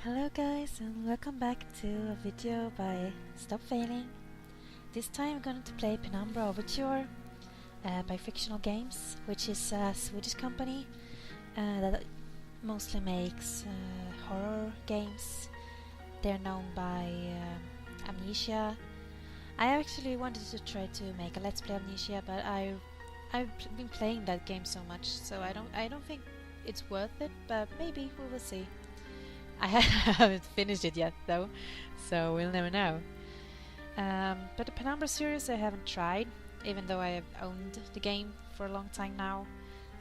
Hello guys and welcome back to a video by Stopfailing. This time I'm going to play Penumbra Overture by Frictional Games, which is a Swedish company that mostly makes horror games. They're known by Amnesia. I actually wanted to try to make a Let's Play Amnesia, but I've been playing that game so much, so I don't think it's worth it, but maybe we will see. I haven't finished it yet though, so we'll never know. But the Penumbra series I haven't tried, even though I have owned the game for a long time now,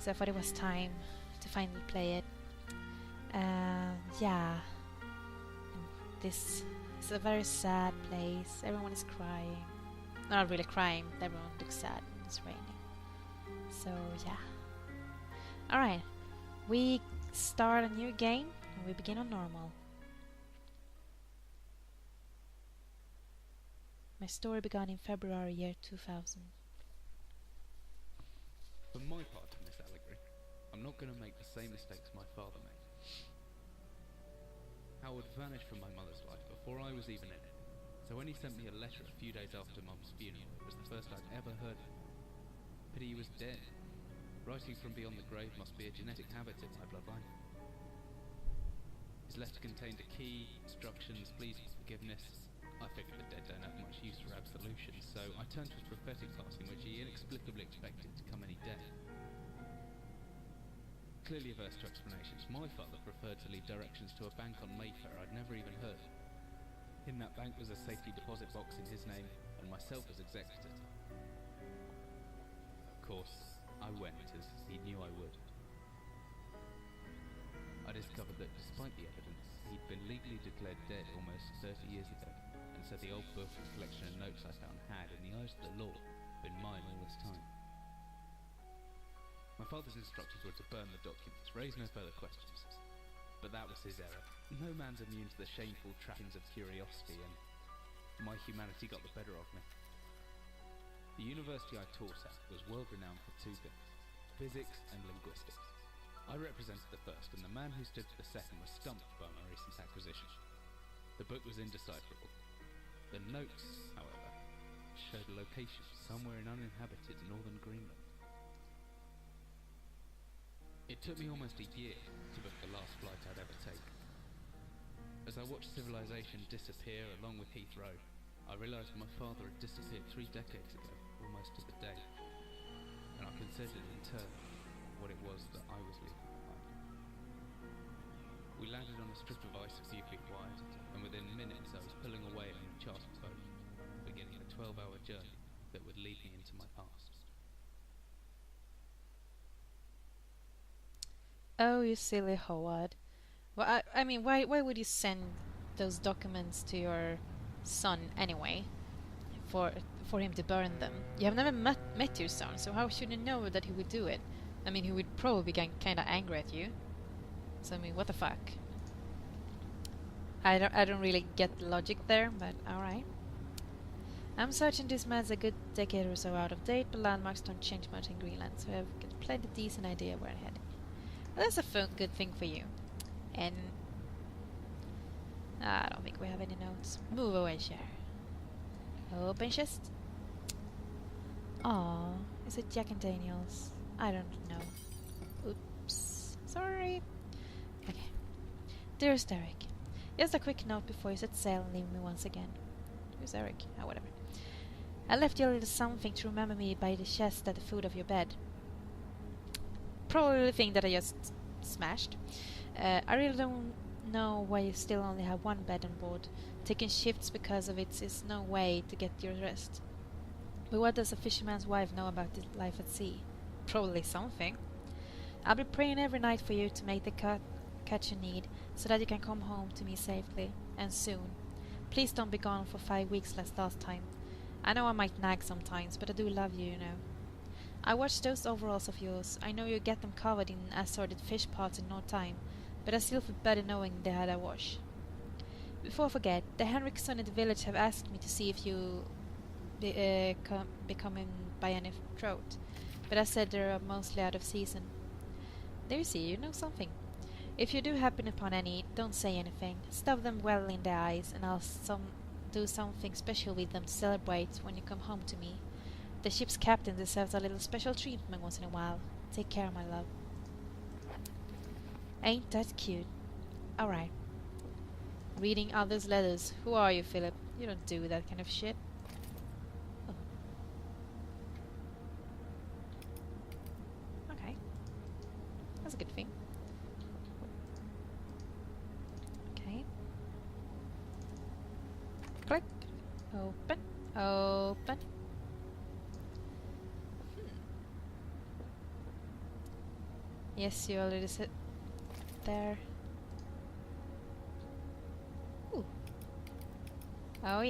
so I thought it was time to finally play it. Yeah, this is a very sad place. Everyone is crying. Not really crying, everyone looks sad when it's raining. So yeah. Alright, we start a new game. We begin on normal. My story began in February year 2000. For my part in this allegory, I'm not going to make the same mistakes my father made. Howard vanished from my mother's life before I was even in it, so when he sent me a letter a few days after Mum's funeral, it was the first I'd ever heard of him. Pity he was dead. Writing from beyond the grave must be a genetic habit in my bloodline. His letter contained a key, instructions, pleas for forgiveness. I figured the dead don't have much use for absolution, so I turned to his prophetic class in which he inexplicably expected to come any day. Clearly averse to explanations, my father preferred to leave directions to a bank on Mayfair I'd never even heard of. In that bank was a safety deposit box in his name, and myself as executor. Of course, I went, as he knew I would. I discovered that despite the evidence, he'd been legally declared dead almost 30 years ago, and so the old book and collection of notes I found had, in the eyes of the law, been mine all this time. My father's instructions were to burn the documents, raise no further questions. But that was his error. No man's immune to the shameful trappings of curiosity, and my humanity got the better of me. The university I taught at was world renowned for two things: physics and linguistics. I represented the first, and the man who stood for the second was stumped by my recent acquisition. The book was indecipherable. The notes, however, showed a location somewhere in uninhabited northern Greenland. It took me almost a year to book the last flight I'd ever take. As I watched civilization disappear along with Heathrow, I realised my father had disappeared 3 decades ago, almost to the day, and I considered in turn what it was that I was leaving behind. We landed on a strip of ice a few feet wide, and within minutes I was pulling away on a chartered boat, beginning a 12-hour journey that would lead me into my past. Oh, you silly Howard. Well, I mean, why would you send those documents to your son anyway? For him to burn them? You have never met your son, so how should you know that he would do it? I mean, he would probably be kind of angry at you. So I mean, what the fuck? I don't really get the logic there, but alright. I'm certain this map's a good decade or so out of date, but landmarks don't change much in Greenland, so I've got a plenty decent idea where I'm heading. Well, that's a good thing for you. And I don't think we have any notes. Move away, chair. Open chest. Aw, is it Jack and Daniels? I don't know. Oops. Sorry. Okay. Dearest Eric, just a quick note before you set sail and leave me once again. Who's Eric? Oh, whatever. I left you a little something to remember me by the chest at the foot of your bed. Probably the thing that I just smashed. I really don't know why you still only have one bed on board. Taking shifts because of it is no way to get your rest. But what does a fisherman's wife know about this life at sea? Probably something. I'll be praying every night for you to make the catch you need, so that you can come home to me safely, and soon. Please don't be gone for 5 weeks last time. I know I might nag sometimes, but I do love you, you know. I watched those overalls of yours. I know you get them covered in assorted fish pots in no time, but I still feel better knowing they had a wash. Before I forget, the Henriksson in the village have asked me to see if you be coming by any trout, but I said they're mostly out of season. There you see, you know something. If you do happen upon any, don't say anything. Stuff them well in the eyes, and I'll do something special with them to celebrate when you come home to me. The ship's captain deserves a little special treatment once in a while. Take care, my love. Ain't that cute? Alright. Reading others' letters. Who are you, Filip? You don't do that kind of shit. Oh. Okay. That's a good thing. Okay. Click. Open. Open. Yes, you already said there. Ooh. Oh yeah.